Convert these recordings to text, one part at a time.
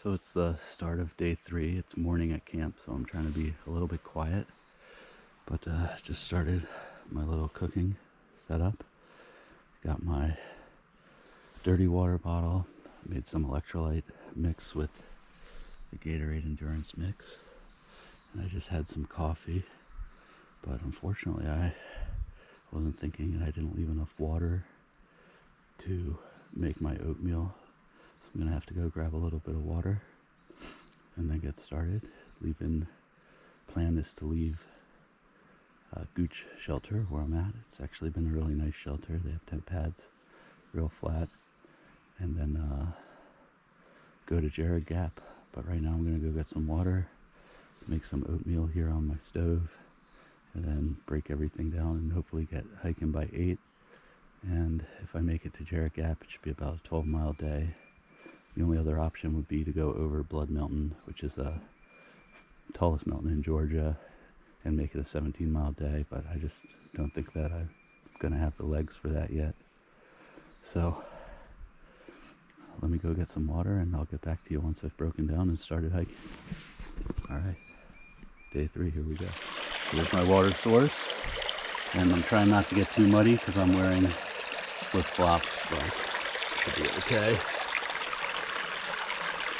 So it's the start of day 3. It's morning at camp, so I'm trying to be a little bit quiet. But just started my little cooking setup. Got my dirty water bottle. Made some electrolyte mix with the Gatorade Endurance mix. And I just had some coffee. But unfortunately I wasn't thinking, and I didn't leave enough water to make my oatmeal. So I'm gonna have to go grab a little bit of water and then get started. Plan is to leave Gooch Shelter where I'm at. It's actually been a really nice shelter. They have tent pads, real flat, and then go to Jarrod Gap. But right now I'm gonna go get some water, make some oatmeal here on my stove, and then break everything down and hopefully get hiking by 8. And if I make it to Jarrod Gap, it should be about a 12-mile day. The only other option would be to go over Blood Mountain, which is the tallest mountain in Georgia, and make it a 17-mile day, but I just don't think that I'm gonna have the legs for that yet. So let me go get some water and I'll get back to you once I've broken down and started hiking. All right, day 3, here we go. Here's my water source, and I'm trying not to get too muddy because I'm wearing flip-flops, but should be okay.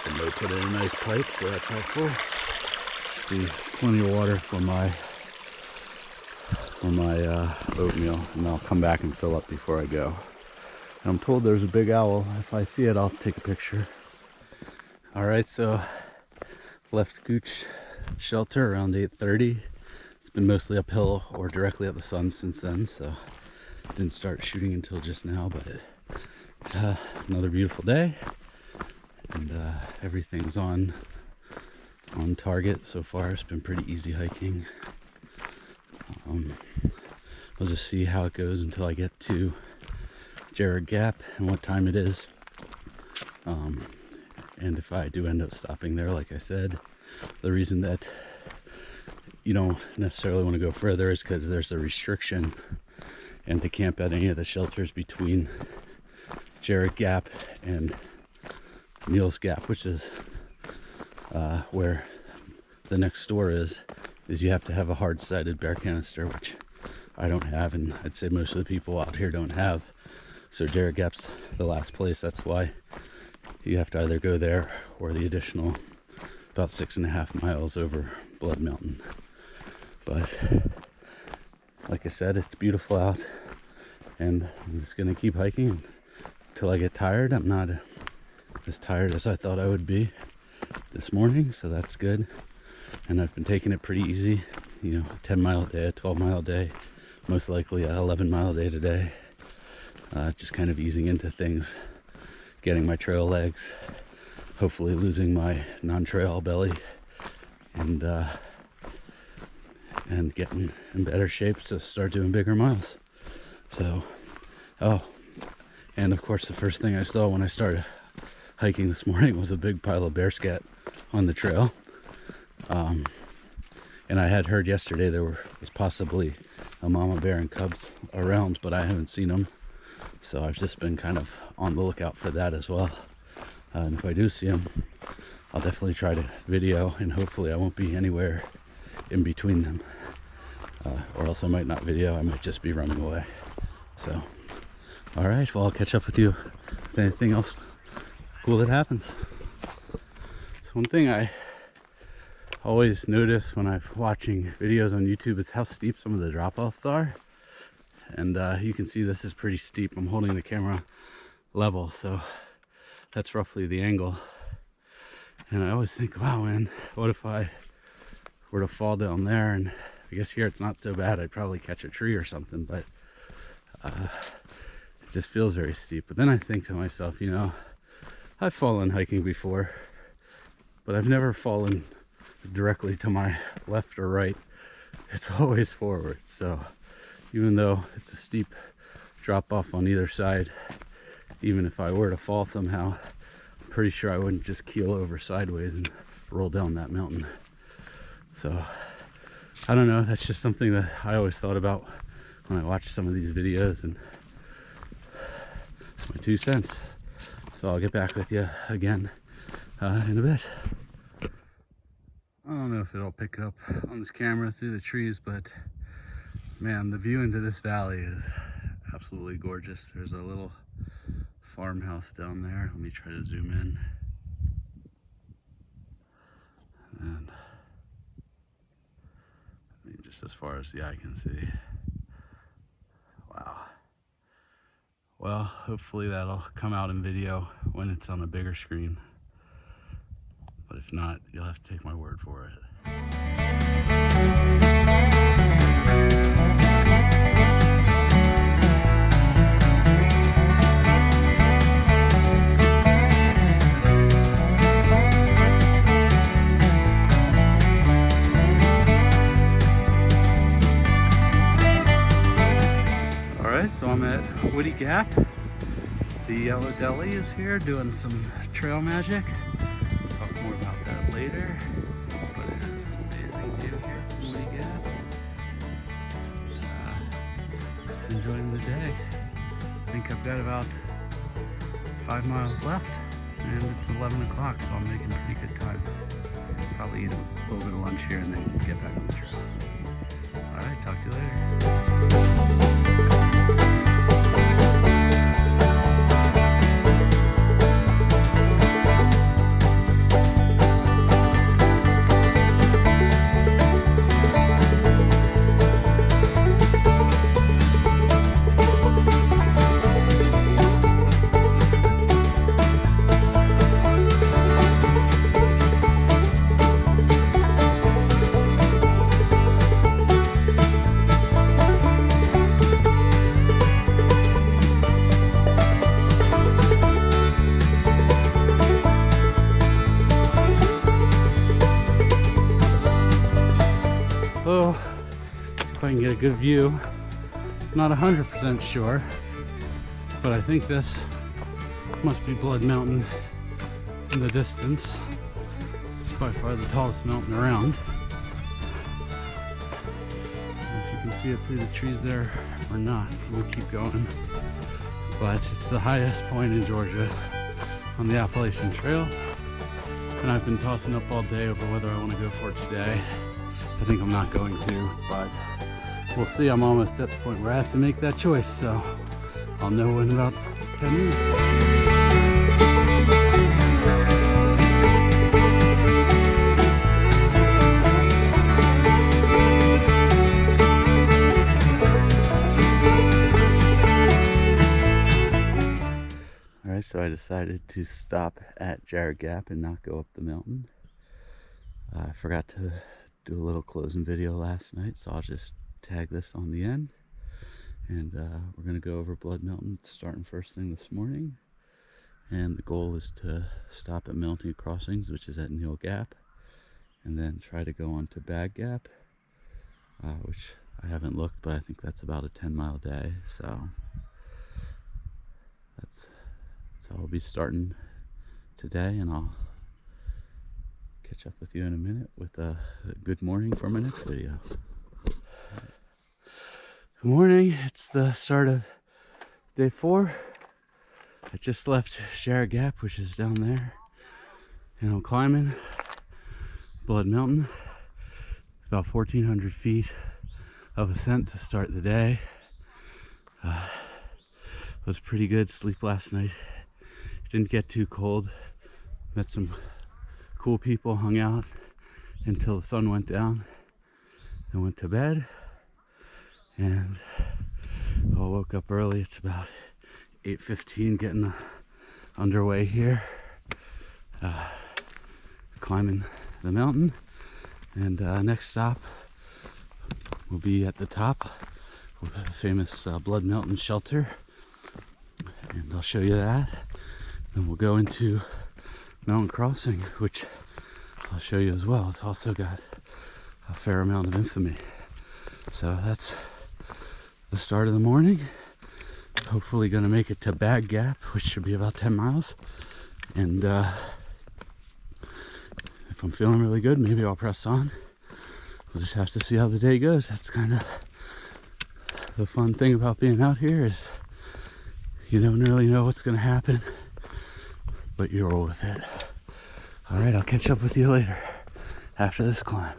Somebody put in a nice pipe, so that's helpful. Should be plenty of water for my oatmeal, and I'll come back and fill up before I go. And I'm told there's a big owl. If I see it, I'll take a picture. All right, so left Gooch Shelter around 8:30. It's been mostly uphill or directly at the sun since then, so didn't start shooting until just now, but it's another beautiful day, and everything's on target so far. It's been pretty easy hiking. We'll just see how it goes until I get to Jarrod Gap and what time it is. And if I do end up stopping there, like I said, the reason that you don't necessarily want to go further is because there's a restriction and to camp at any of the shelters between Jarrod Gap and Neal's Gap, which is where the next store is you have to have a hard-sided bear canister, which I don't have, and I'd say most of the people out here don't have. So Jarrod Gap's the last place. That's why you have to either go there or the additional about 6.5 miles over Blood Mountain. But like I said, it's beautiful out, and I'm just gonna keep hiking until I get tired. I'm not as tired as I thought I would be this morning, so that's good. And I've been taking it pretty easy, you know, a 10-mile day, a 12-mile day, most likely a 11-mile day today. Just kind of easing into things, getting my trail legs, hopefully losing my non-trail belly, and getting in better shape to start doing bigger miles. So, and of course the first thing I saw when I started hiking this morning was a big pile of bear scat on the trail. And I had heard yesterday there was possibly a mama bear and cubs around, but I haven't seen them. So I've just been kind of on the lookout for that as well. And if I do see them, I'll definitely try to video, and hopefully I won't be anywhere in between them. Or else I might not video, I might just be running away. So, all right, well, I'll catch up with you if there's anything else cool that happens. So one thing I always notice when I'm watching videos on YouTube is how steep some of the drop-offs are. And you can see this is pretty steep. I'm holding the camera level, so that's roughly the angle. And I always think, wow, man, what if I were to fall down there? And I guess here it's not so bad. I'd probably catch a tree or something, but it just feels very steep. But then I think to myself, you know, I've fallen hiking before, but I've never fallen directly to my left or right. It's always forward. So even though it's a steep drop off on either side, even if I were to fall somehow, I'm pretty sure I wouldn't just keel over sideways and roll down that mountain. So I don't know, that's just something that I always thought about when I watched some of these videos, and it's my 2 cents. So I'll get back with you again in a bit. I don't know if it'll pick up on this camera through the trees, but man, the view into this valley is absolutely gorgeous. There's a little farmhouse down there. Let me try to zoom in. And I mean, just as far as the eye can see. Wow. Well, hopefully that'll come out in video when it's on a bigger screen. But if not, you'll have to take my word for it. Alright, so I'm at Woody Gap. The Yellow Deli is here doing some trail magic. Talk more about that later. But it is an amazing view here from Woody Gap. Just enjoying the day. I think I've got about 5 miles left, and it's 11 o'clock, so I'm making pretty good time. Probably eat a little bit of lunch here and then get back on the trail. Alright, talk to you later. Oh, see if I can get a good view. Not 100% sure, but I think this must be Blood Mountain in the distance. It's by far the tallest mountain around. If you can see it through the trees there or not, we'll keep going. But it's the highest point in Georgia on the Appalachian Trail, and I've been tossing up all day over whether I want to go for it today. I think I'm not going to, but we'll see. I'm almost at the point where I have to make that choice, so I'll know in about 10 minutes. Alright, so I decided to stop at Jarrod Gap and not go up the mountain. I forgot to do a little closing video last night, so I'll just tag this on the end. And we're going to go over Blood Mountain starting first thing this morning. And the goal is to stop at Mountain Crossings, which is at Neal Gap, and then try to go on to Bag Gap, which I haven't looked, but I think that's about a 10-mile day. So that's how I'll be starting today, and I'll catch up with you in a minute with a good morning for my next video. Good morning, it's the start of day 4. I just left Jarrod Gap, which is down there, and I'm climbing Blood Mountain. It's about 1,400 feet of ascent to start the day. It was pretty good sleep last night. It didn't get too cold. Met some cool people, hung out until the sun went down, then went to bed, and I woke up early. It's about 8:15, getting underway here, climbing the mountain. And next stop will be at the top, the famous Blood Mountain Shelter, and I'll show you that. Then we'll go into Mountain Crossing, which I'll show you as well. It's also got a fair amount of infamy. So that's the start of the morning. Hopefully gonna make it to Bag Gap, which should be about 10 miles. And if I'm feeling really good, maybe I'll press on. We'll just have to see how the day goes. That's kind of the fun thing about being out here, is you don't really know what's gonna happen, but you roll with it. All right, I'll catch up with you later after this climb.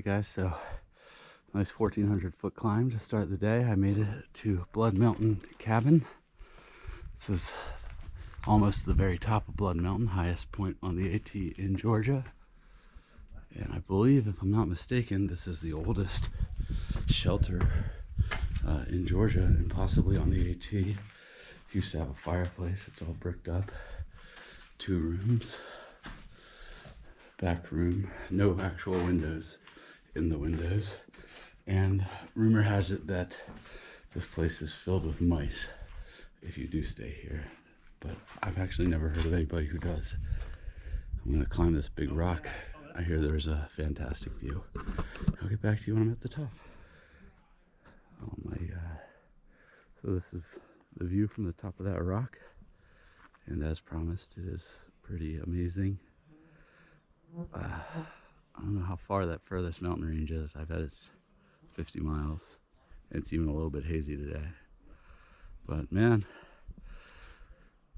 Guys, so nice 1,400-foot climb to start the day. I made it to Blood Mountain Cabin. This is almost the very top of Blood Mountain, highest point on the AT in Georgia. And I believe, if I'm not mistaken, this is the oldest shelter in Georgia and possibly on the AT. Used to have a fireplace. It's all bricked up. 2 rooms. Back room. No actual windows in the windows, and rumor has it that this place is filled with mice if you do stay here, but I've actually never heard of anybody who does. I'm gonna climb this big rock. I hear there's a fantastic view. I'll get back to you when I'm at the top. Oh my god. So this is the view from the top of that rock, and as promised, it is pretty amazing. I don't know how far that furthest mountain range is. I bet it's 50 miles. It's even a little bit hazy today. But man,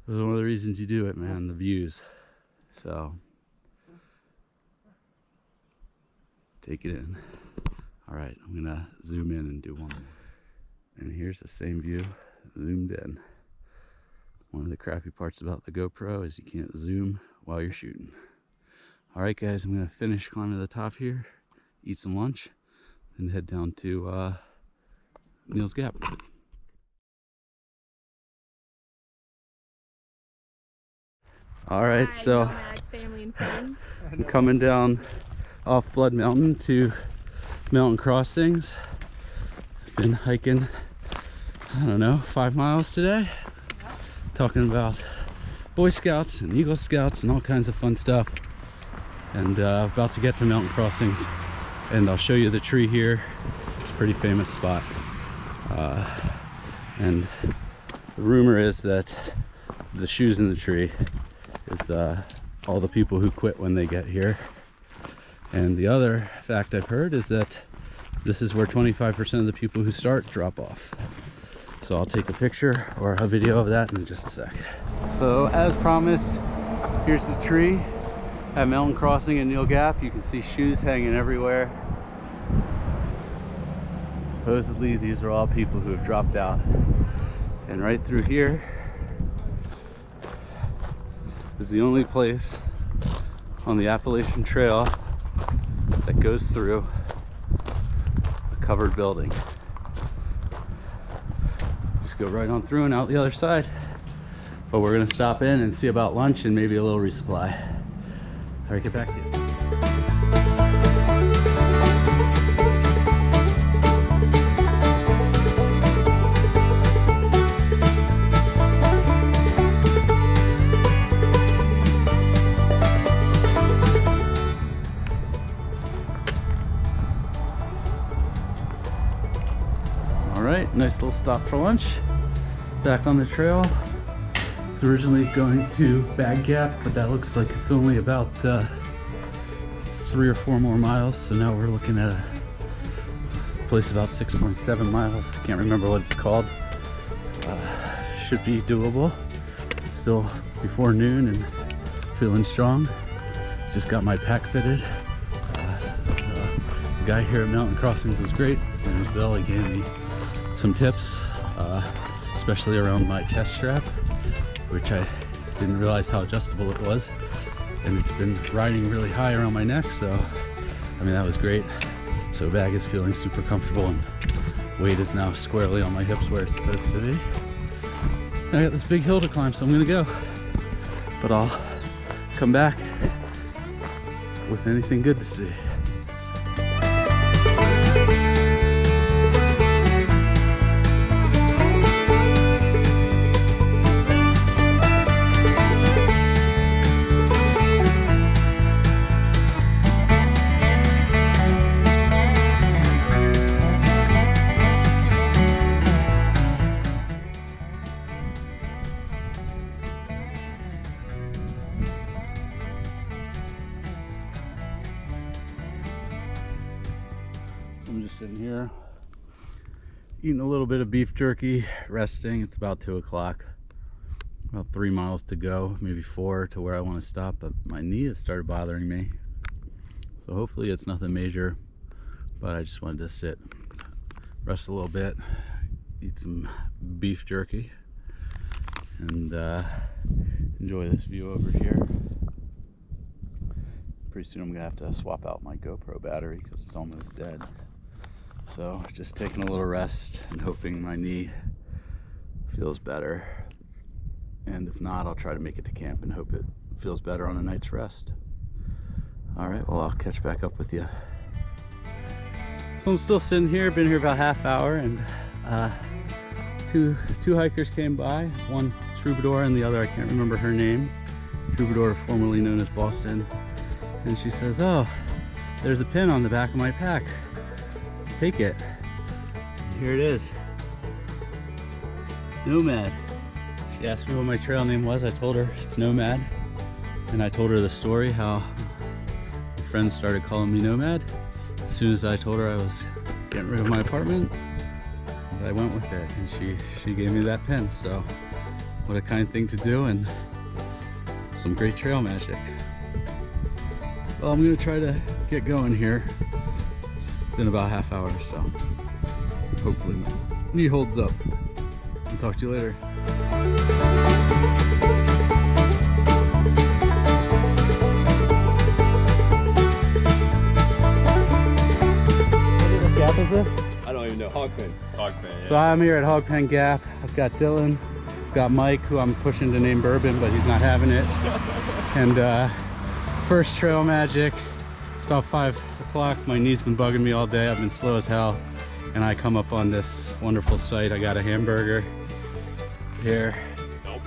this is one of the reasons you do it, man, the views. So, take it in. All right, I'm gonna zoom in and do one more. And here's the same view, zoomed in. One of the crappy parts about the GoPro is you can't zoom while you're shooting. All right, guys, I'm gonna finish climbing to the top here, eat some lunch, and head down to Neal's Gap. All right, so family and friends. I'm coming down off Blood Mountain to Mountain Crossings. Been hiking, I don't know, 5 miles today. Yep. Talking about Boy Scouts and Eagle Scouts and all kinds of fun stuff. And about to get to Mountain Crossings, and I'll show you the tree here. It's a pretty famous spot. And the rumor is that the shoes in the tree is all the people who quit when they get here. And the other fact I've heard is that this is where 25% of the people who start drop off. So I'll take a picture or a video of that in just a sec. So as promised, here's the tree at Mountain Crossing in Neal Gap. You can see shoes hanging everywhere. Supposedly these are all people who have dropped out. And right through here is the only place on the Appalachian Trail that goes through a covered building. Just go right on through and out the other side. But we're gonna stop in and see about lunch and maybe a little resupply. All right, get back to you. All right, nice little stop for lunch. Back on the trail. Originally going to Hog Gap, but that looks like it's only about 3 or 4 more miles. So now we're looking at a place about 6.7 miles. I can't remember what it's called. Should be doable. Still before noon and feeling strong. Just got my pack fitted. The guy here at Mountain Crossings was great. His name is Bill. He gave me some tips, especially around my chest strap, which I didn't realize how adjustable it was, and it's been riding really high around my neck, so I mean that was great. So bag is feeling super comfortable and weight is now squarely on my hips where it's supposed to be. And I got this big hill to climb, so I'm gonna go, but I'll come back with anything good to see. I'm just sitting here eating a little bit of beef jerky, resting. It's about 2 o'clock. About 3 miles to go, maybe 4 to where I want to stop, but my knee has started bothering me. So hopefully it's nothing major, but I just wanted to sit, rest a little bit, eat some beef jerky, and enjoy this view over here. Pretty soon I'm gonna have to swap out my GoPro battery because it's almost dead. So just taking a little rest and hoping my knee feels better. And if not, I'll try to make it to camp and hope it feels better on a night's rest. All right, well, I'll catch back up with you. So I'm still sitting here, been here about half hour, and two hikers came by, one Troubadour and the other, I can't remember her name. Troubadour, formerly known as Boston. And she says, oh, there's a pin on the back of my pack. Take it. And here it is. Nomad. She asked me what my trail name was. I told her it's Nomad. And I told her the story, how my friends started calling me Nomad. As soon as I told her I was getting rid of my apartment, I went with it. And she gave me that pin. So what a kind thing to do, and some great trail magic. Well, I'm gonna try to get going here. It's been about half hour, so hopefully my knee holds up. I'll talk to you later. What gap is this? I don't even know. Hog Pen. Hog Pen, yeah. So I'm here at Hog Pen Gap. I've got Dylan, I've got Mike, who I'm pushing to name Bourbon, but he's not having it. And first trail magic. It's about 5 o'clock. My knee's been bugging me all day. I've been slow as hell. And I come up on this wonderful site. I got a hamburger here,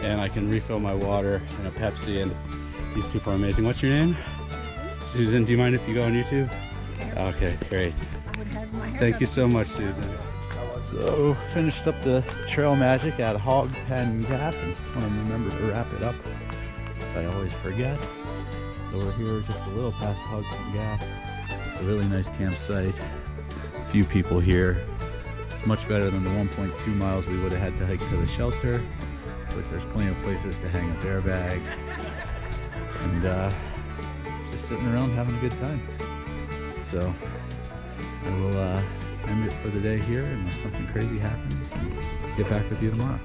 and I can refill my water and a Pepsi, and these people are amazing. What's your name? Susan, do you mind if you go on YouTube? Okay, great. Thank you so much, Susan. So, finished up the trail magic at Hog Pen Gap, and just want to remember to wrap it up, because I always forget. So we're here just a little past Hog Pen Gap. It's a really nice campsite. A few people here. It's much better than the 1.2 miles we would have had to hike to the shelter, but there's plenty of places to hang a bear bag, and just sitting around having a good time. So I will end it for the day here unless something crazy happens, and get back with you tomorrow.